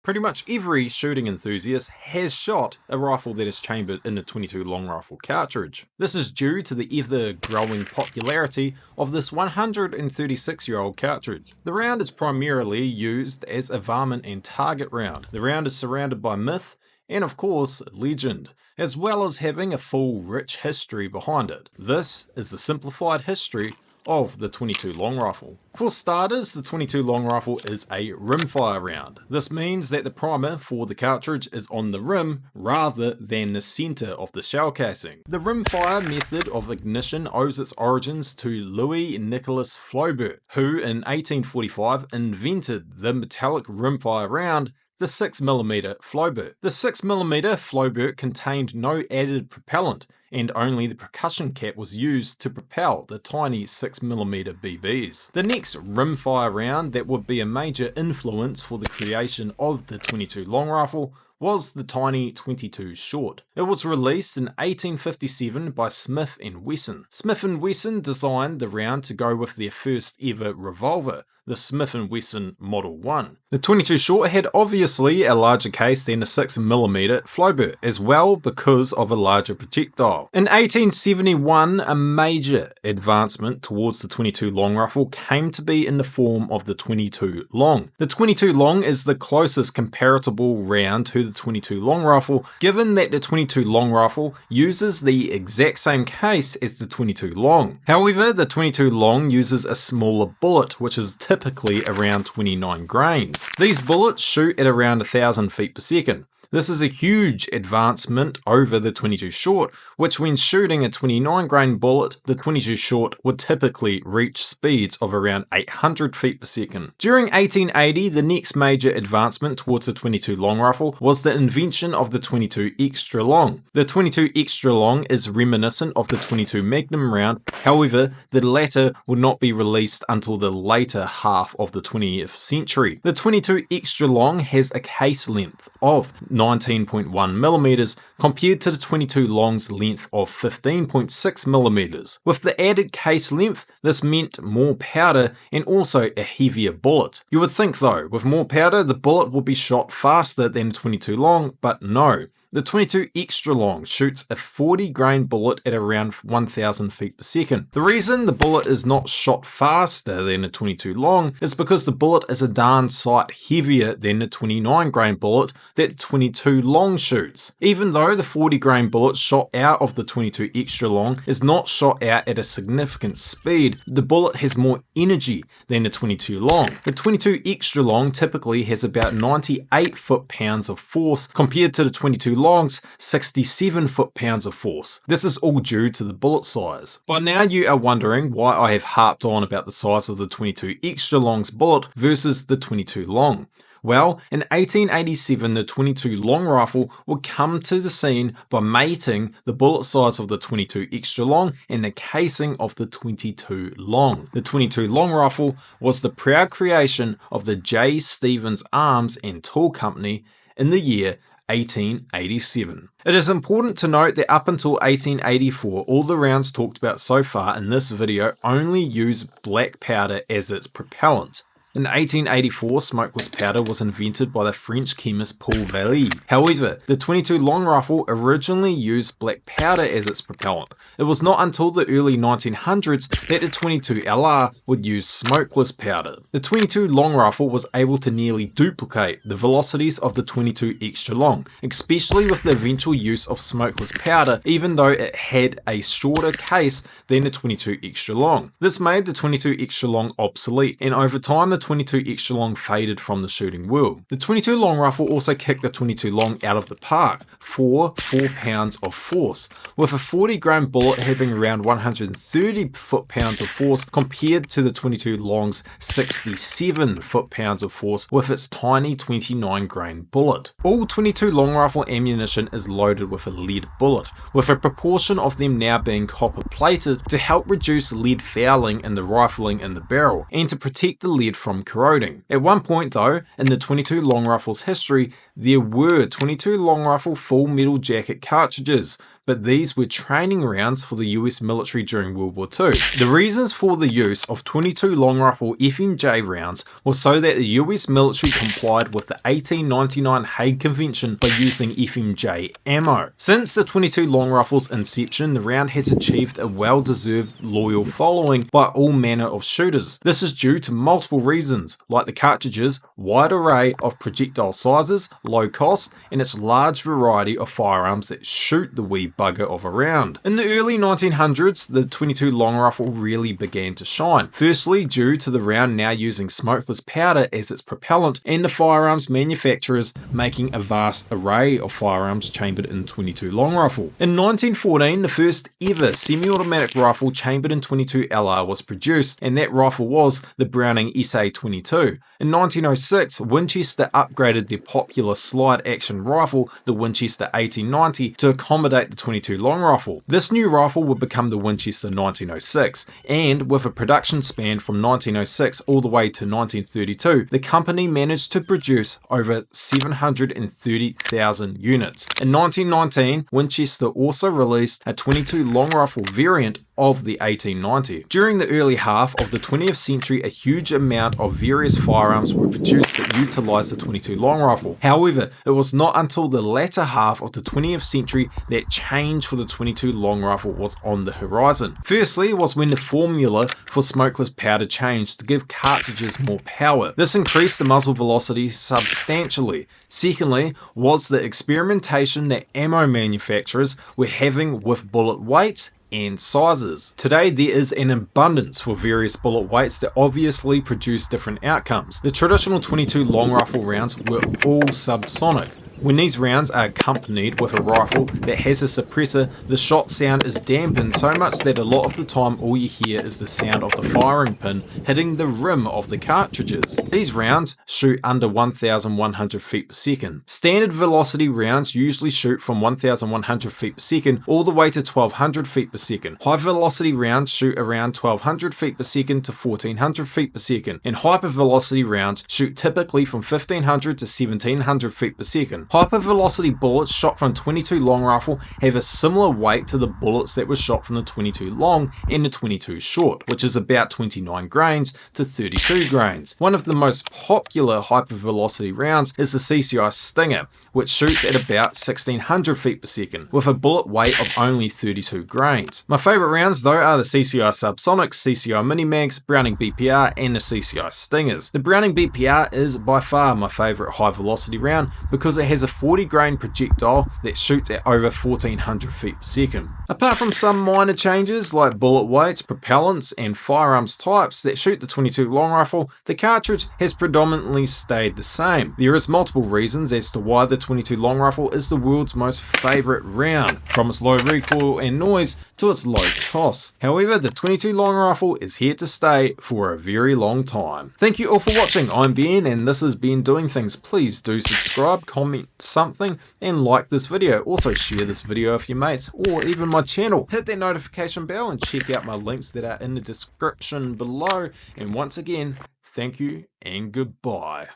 Pretty much every shooting enthusiast has shot a rifle that is chambered in a .22 long rifle cartridge. This is due to the ever-growing popularity of this 136-year-old cartridge. The round is primarily used as a varmint and target round. The round is surrounded by myth and of course legend, as well as having a full rich history behind it. This is the simplified history of the .22 long rifle. For starters, the .22 long rifle is a rimfire round. This means that the primer for the cartridge is on the rim rather than the center of the shell casing. The rimfire method of ignition owes its origins to Louis Nicholas Flaubert, who in 1845 invented the metallic rimfire round, the 6mm Flaubert. The 6mm Flaubert contained no added propellant, and only the percussion cap was used to propel the tiny 6mm BBs. The next rimfire round that would be a major influence for the creation of the .22 long rifle was the tiny .22 short. It was released in 1857 by Smith & Wesson. Smith & Wesson designed the round to go with their first ever revolver, the Smith & Wesson Model 1. The .22 short had obviously a larger case than the 6mm Flaubert, as well because of a larger projectile. In 1871, a major advancement towards the .22 long rifle came to be in the form of the .22 long. The .22 long is the closest comparable round to the .22 long rifle, given that the .22 long rifle uses the exact same case as the .22 long. However, the .22 long uses a smaller bullet, which is typically around 29 grains. These bullets shoot at around 1,000 feet per second. This is a huge advancement over the .22 short, which when shooting a 29 grain bullet, the .22 short would typically reach speeds of around 800 feet per second. During 1880, the next major advancement towards the .22 long rifle was the invention of the .22 extra long. The .22 extra long is reminiscent of the .22 Magnum round, however, the latter would not be released until the later half of the 20th century. The .22 extra long has a case length of 19.1mm compared to the .22 long's length of 15.6mm. With the added case length, this meant more powder and also a heavier bullet. You would think though, with more powder the bullet would be shot faster than the .22 long, but no. The .22 extra long shoots a 40 grain bullet at around 1,000 feet per second. The reason the bullet is not shot faster than the .22 long is because the bullet is a darn sight heavier than the 29 grain bullet that the .22 long shoots. Even though the 40 grain bullet shot out of the .22 extra long is not shot out at a significant speed, the bullet has more energy than the .22 long. The .22 extra long typically has about 98 foot-pounds of force compared to the .22 long's 67 foot-pounds of force. This is all due to the bullet size. By now you are wondering why I have harped on about the size of the .22 extra long's bullet versus the .22 long. Well, in 1887 the .22 long rifle would come to the scene by mating the bullet size of the .22 extra long and the casing of the .22 long. The .22 long rifle was the proud creation of the J. Stevens Arms and Tool Company in the year 1887. It is important to note that up until 1884, all the rounds talked about so far in this video only use black powder as its propellant. In 1884, smokeless powder was invented by the French chemist Paul Vallée. However, the .22 long rifle originally used black powder as its propellant. It was not until the early 1900s that the .22 LR would use smokeless powder. The .22 long rifle was able to nearly duplicate the velocities of the .22 extra long, especially with the eventual use of smokeless powder, even though it had a shorter case than the .22 extra long. This made the .22 extra long obsolete, and over time the .22 extra long faded from the shooting world. The .22 long rifle also kicked the .22 long out of the park for 4 pounds of force, with a 40 grain bullet having around 130 foot-pounds of force compared to the .22 long's 67 foot-pounds of force with its tiny 29 grain bullet. All .22 long rifle ammunition is loaded with a lead bullet, with a proportion of them now being copper plated to help reduce lead fouling in the rifling in the barrel and to protect the lead from corroding. At one point though, in the .22 long rifle's history, there were .22 long rifle full metal jacket cartridges, but these were training rounds for the US military during World War II. The reasons for the use of 22 long rifle FMJ rounds was so that the US military complied with the 1899 Hague Convention by using FMJ ammo. Since the 22 long rifle's inception, the round has achieved a well-deserved loyal following by all manner of shooters. This is due to multiple reasons, like the cartridge's wide array of projectile sizes, low cost, and its large variety of firearms that shoot the wee bugger of a round. In the early 1900s, the 22 long rifle really began to shine. Firstly, due to the round now using smokeless powder as its propellant, and the firearms manufacturers making a vast array of firearms chambered in 22 long rifle. In 1914, the first ever semi-automatic rifle chambered in 22 LR was produced, and that rifle was the Browning SA-22. In 1906, Winchester upgraded their popular slide-action rifle, the Winchester 1890, to accommodate the 22 long rifle. This new rifle would become the Winchester 1906, and with a production span from 1906 all the way to 1932, the company managed to produce over 730,000 units. In 1919, Winchester also released a 22 long rifle variant of the 1890. During the early half of the 20th century, a huge amount of various firearms were produced that utilized the 22 long rifle. However, it was not until the latter half of the 20th century that change for the 22 long rifle was on the horizon. Firstly was when the formula for smokeless powder changed to give cartridges more power. This increased the muzzle velocity substantially. Secondly was the experimentation that ammo manufacturers were having with bullet weights and sizes. Today there is an abundance for various bullet weights that obviously produce different outcomes. The traditional 22 long rifle rounds were all subsonic. When these rounds are accompanied with a rifle that has a suppressor, the shot sound is dampened so much that a lot of the time all you hear is the sound of the firing pin hitting the rim of the cartridges. These rounds shoot under 1,100 feet per second. Standard velocity rounds usually shoot from 1,100 feet per second all the way to 1,200 feet per second. High velocity rounds shoot around 1,200 feet per second to 1,400 feet per second, and hypervelocity rounds shoot typically from 1,500 to 1,700 feet per second. Hypervelocity bullets shot from 22 long rifle have a similar weight to the bullets that were shot from the 22 long and the 22 short, which is about 29 grains to 32 grains. One of the most popular hypervelocity rounds is the CCI Stinger, which shoots at about 1,600 feet per second, with a bullet weight of only 32 grains. My favourite rounds though are the CCI Subsonics, CCI Minimags, Browning BPR and the CCI Stingers. The Browning BPR is by far my favourite high velocity round because it has a 40 grain projectile that shoots at over 1,400 feet per second. Apart from some minor changes like bullet weights, propellants and firearms types that shoot the 22 long rifle, the cartridge has predominantly stayed the same. There is multiple reasons as to why the 22 long rifle is the world's most favourite round, from its low recoil and noise to its low cost. However, the 22 long rifle is here to stay for a very long time. Thank you all for watching. I'm Ben and this has been Doing Things. Please do subscribe, comment something and like this video. Also share this video with your mates or even my channel. Hit that notification bell and check out my links that are in the description below. And once again, thank you and goodbye.